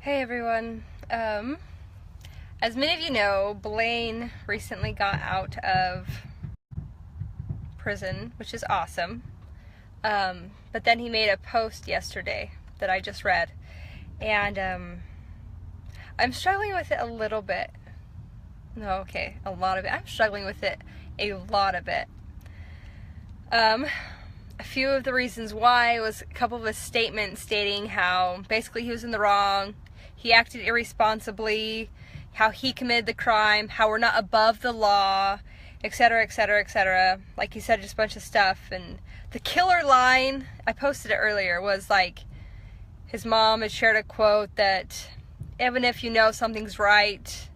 Hey everyone. As many of you know, Blaine recently got out of prison, which is awesome. But then he made a post yesterday that I just read, and I'm struggling with it a little bit. No, okay, a lot of it. I'm struggling with it a lot of it. A few of the reasons why was a couple of his statements stating how basically he was in the wrong, he acted irresponsibly, how he committed the crime, how we're not above the law, etc., etc., etc. Like he said just a bunch of stuff. And the killer line, I posted it earlier, was like his mom had shared a quote that even if you know something's right,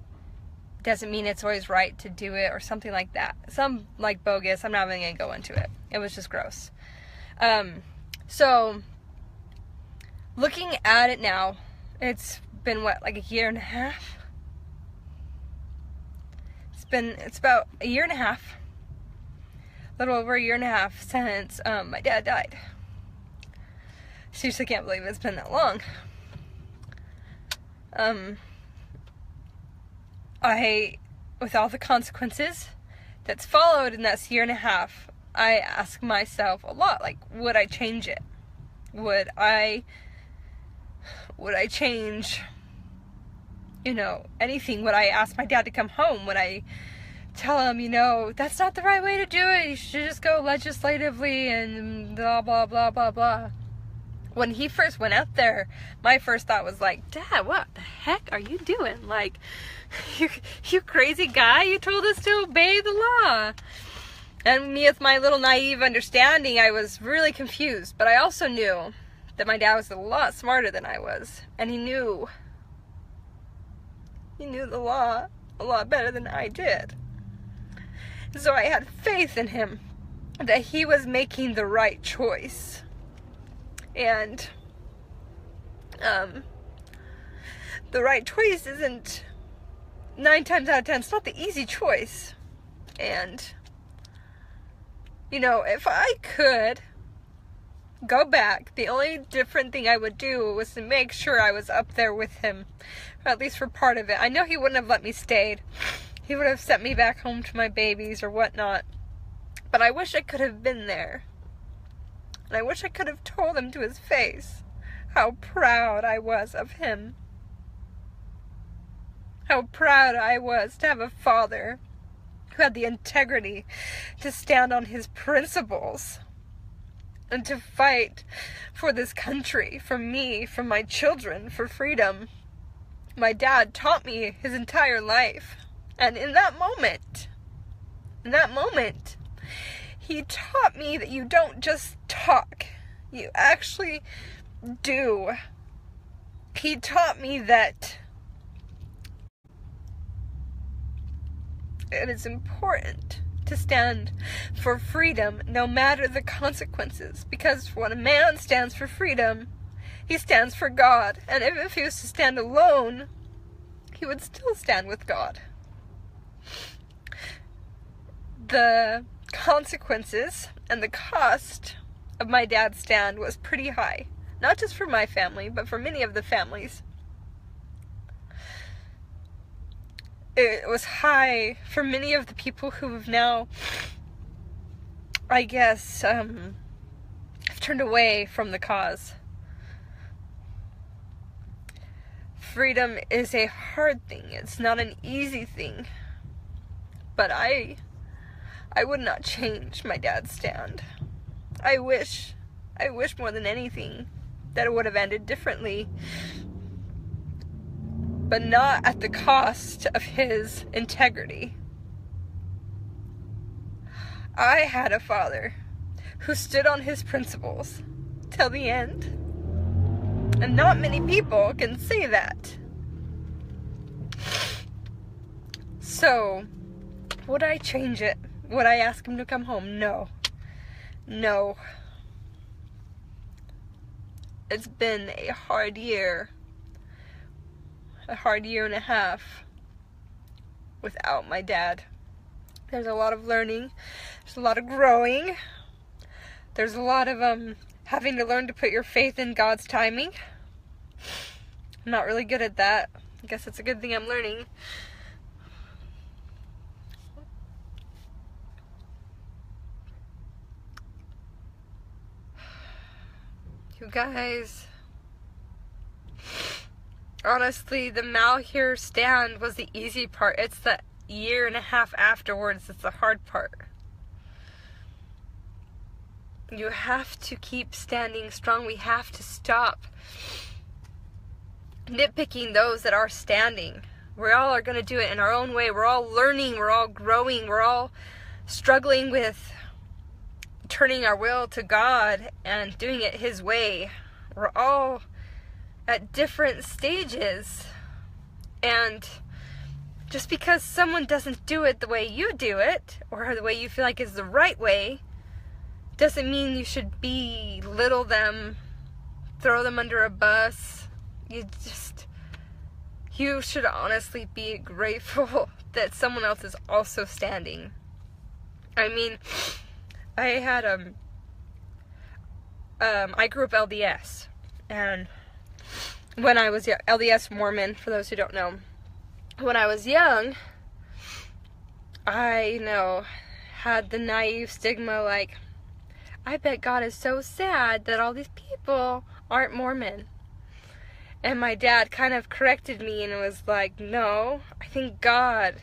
doesn't mean it's always right to do it, or something like that. Some like bogus. I'm not even going to go into it. It was just gross. So looking at it now, it's been like a year and a half? It's about a year and a half. A little over a year and a half since my dad died. Seriously can't believe it's been that long. With all the consequences that's followed in that year and a half, I ask myself a lot, like, would I change it? Would I change, anything? Would I ask my dad to come home? Would I tell him, that's not the right way to do it, you should just go legislatively and blah, blah, blah, blah, blah. When he first went out there, my first thought was like, Dad, what the heck are you doing? Like, you crazy guy, you told us to obey the law. And me, with my little naive understanding, I was really confused. But I also knew that my dad was a lot smarter than I was. And he knew the law a lot better than I did. So I had faith in him that he was making the right choice. And the right choice isn't, 9 times out of 10, it's not the easy choice. And if I could go back, the only different thing I would do was to make sure I was up there with him, or at least for part of it. I know he wouldn't have let me stay. He would have sent me back home to my babies or whatnot. But I wish I could have been there. And I wish I could have told him to his face how proud I was of him. How proud I was to have a father who had the integrity to stand on his principles and to fight for this country, for me, for my children, for freedom. My dad taught me his entire life. And in that moment, he taught me that you don't just talk, you actually do. He taught me that it is important to stand for freedom no matter the consequences, because when a man stands for freedom, he stands for God. And if he was to stand alone, he would still stand with God. The consequences and the cost of my dad's stand was pretty high. Not just for my family, but for many of the families. It was high for many of the people who have now, I guess, have turned away from the cause. Freedom is a hard thing. It's not an easy thing. But I would not change my dad's stand. I wish more than anything that it would have ended differently, but not at the cost of his integrity. I had a father who stood on his principles till the end, and not many people can say that. So, would I change it? Would I ask him to come home? No. It's been a hard year. A hard year and a half without my dad. There's a lot of learning. There's a lot of growing. There's a lot of having to learn to put your faith in God's timing. I'm not really good at that. I guess it's a good thing I'm learning. You guys, honestly, the Malheur stand was the easy part. It's the year and a half afterwards that's the hard part. You have to keep standing strong. We have to stop nitpicking those that are standing. We all are going to do it in our own way. We're all learning. We're all growing. We're all struggling with turning our will to God and doing it His way. We're all at different stages. And just because someone doesn't do it the way you do it, or the way you feel like is the right way, doesn't mean you should belittle them, throw them under a bus. You should honestly be grateful that someone else is also standing. I mean, I grew up LDS, and when I was LDS Mormon, for those who don't know, when I was young, I, had the naive stigma like, I bet God is so sad that all these people aren't Mormon. And my dad kind of corrected me and was like, no, I think God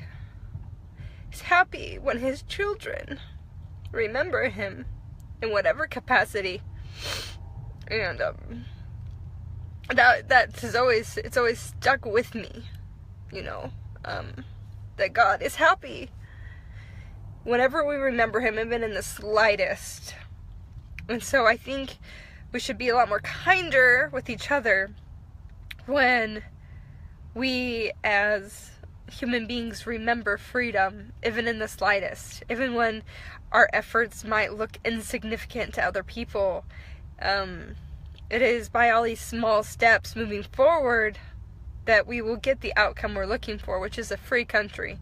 is happy when His children remember Him in whatever capacity. And it's always stuck with me, that God is happy whenever we remember Him, even in the slightest. And so I think we should be a lot more kinder with each other when we as human beings remember freedom, even in the slightest, even when our efforts might look insignificant to other people. It is by all these small steps moving forward that we will get the outcome we're looking for, which is a free country.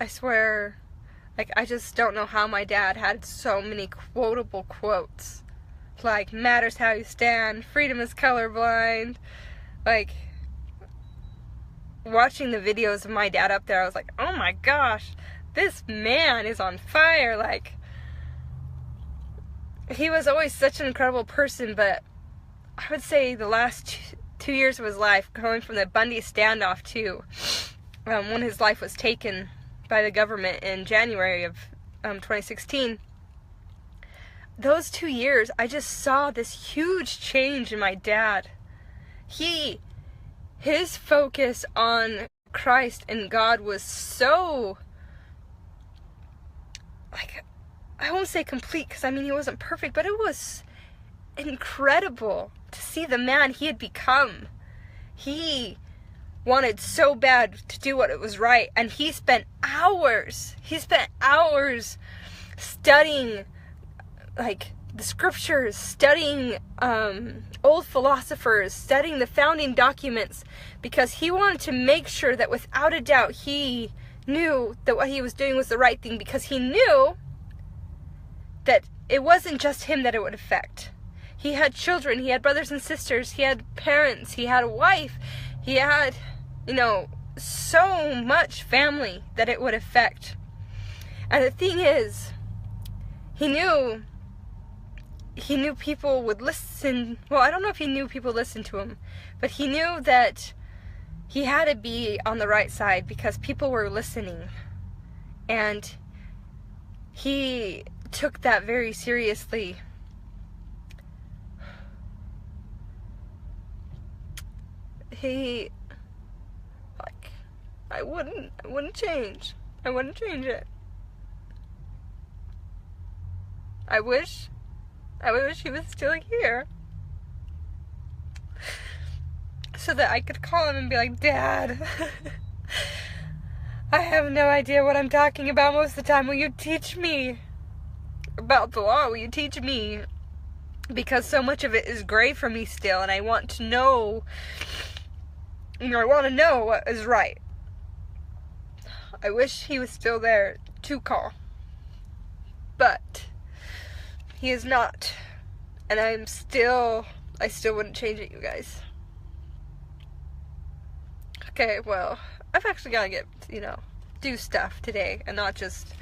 I swear, I just don't know how my dad had so many quotable quotes. Like, matters how you stand, freedom is colorblind. Watching the videos of my dad up there, I was like, oh my gosh, this man is on fire. He was always such an incredible person, but I would say the last 2 years of his life, going from the Bundy standoff to when his life was taken by the government in January of 2016, those 2 years, I just saw this huge change in my dad. His focus on Christ and God was so, I won't say complete, because he wasn't perfect, but it was incredible to see the man he had become. He wanted so bad to do what it was right, and he spent hours studying the scriptures, studying old philosophers, studying the founding documents, because he wanted to make sure that without a doubt he knew that what he was doing was the right thing, because he knew that it wasn't just him that it would affect. He had children, he had brothers and sisters, he had parents, he had a wife, he had, so much family that it would affect. And the thing is, he knew people would listen. Well, I don't know if he knew people listened to him, but he knew that he had to be on the right side because people were listening. And he took that very seriously. I wouldn't change. I wouldn't change it. I wish he was still here, so that I could call him and be like, Dad, I have no idea what I'm talking about most of the time. Will you teach me about the law? Will you teach me? Because so much of it is gray for me still, and I want to know, I want to know what is right. I wish he was still there to call. But He is not. And I still wouldn't change it, you guys. Okay, well, I've actually got to get, do stuff today and not just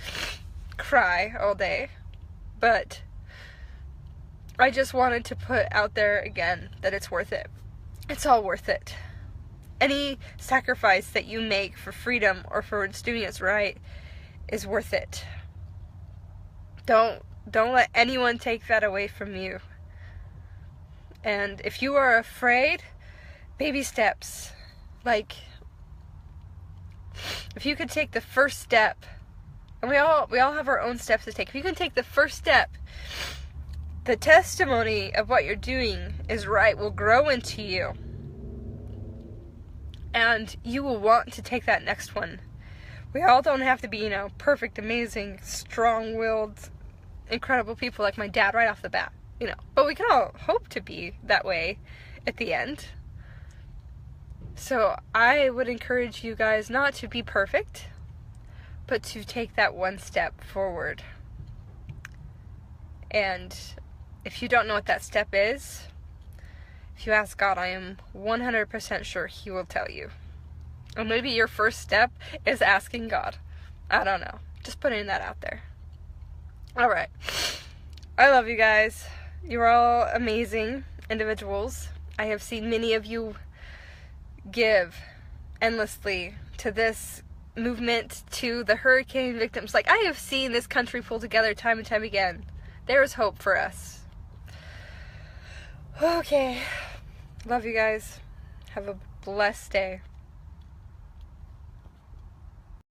cry all day. But I just wanted to put out there again that it's worth it. It's all worth it. Any sacrifice that you make for freedom or for doing what's right is worth it. Don't let anyone take that away from you. And if you are afraid, baby steps. Like, if you could take the first step, and we all have our own steps to take. If you can take the first step, the testimony of what you're doing is right will grow into you. And you will want to take that next one. We all don't have to be, perfect, amazing, strong-willed, incredible people like my dad right off the bat, But we can all hope to be that way at the end. So I would encourage you guys not to be perfect, but to take that one step forward. And if you don't know what that step is, if you ask God, I am 100% sure He will tell you. Or maybe your first step is asking God. I don't know. Just putting that out there. Alright. I love you guys. You're all amazing individuals. I have seen many of you give endlessly to this movement, to the hurricane victims. Like, I have seen this country pull together time and time again. There is hope for us. Okay. Love you guys. Have a blessed day.